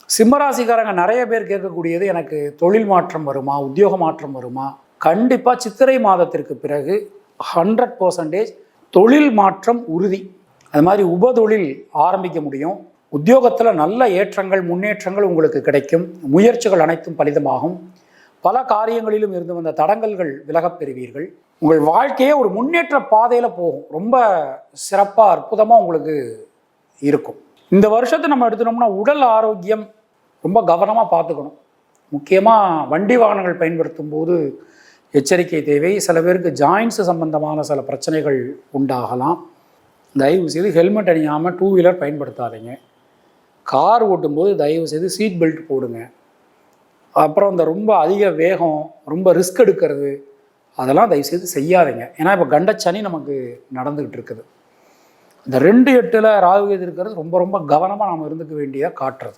சிம்மராசிக்காரங்க நிறைய பேர் கேட்கக்கூடியது, எனக்கு தொழில் மாற்றம் வருமா, உத்தியோக மாற்றம் வருமா? கண்டிப்பாக சித்திரை மாதத்திற்கு பிறகு 100% தொழில் மாற்றம் உறுதி. அது மாதிரி உபதொழில் ஆரம்பிக்க முடியும். உத்தியோகத்தில் நல்ல ஏற்றங்கள், முன்னேற்றங்கள் உங்களுக்கு கிடைக்கும். முயற்சிகள் அனைத்தும் பலிதமாகும். பல காரியங்களிலும் இருந்து வந்த தடங்கல்கள் விலகப் பெறுவீர்கள். உங்கள் வாழ்க்கையே ஒரு முன்னேற்ற பாதையில் போகும். ரொம்ப சிறப்பாக அற்புதமாக உங்களுக்கு இருக்கும். இந்த வருஷத்தை நம்ம எடுத்துனோம்னா உடல் ஆரோக்கியம் ரொம்ப கவனமாக பார்த்துக்கணும். முக்கியமாக வண்டி வாகனங்கள் பயன்படுத்தும் போது எச்சரிக்கை தேவை. சில பேருக்கு ஜாயின்ஸு சம்பந்தமான சில பிரச்சனைகள் உண்டாகலாம். தயவு செய்து ஹெல்மெட் அணியாமல் டூ வீலர் பயன்படுத்தாதீங்க. கார் ஓட்டும்போது தயவு செய்து சீட் பெல்ட் போடுங்க. அப்புறம் இந்த ரொம்ப அதிக வேகம், ரொம்ப ரிஸ்க் எடுக்கிறது, அதெல்லாம் தயவுசெய்து செய்யாதீங்க. ஏன்னா இப்போ கண்டச்சனி நமக்கு நடந்துக்கிட்டு இருக்குது. இந்த 2-8 ராகு கேது இருக்கிறது ரொம்ப ரொம்ப கவனமாக நாம் இருந்துக்க வேண்டியதாக காட்டுறது.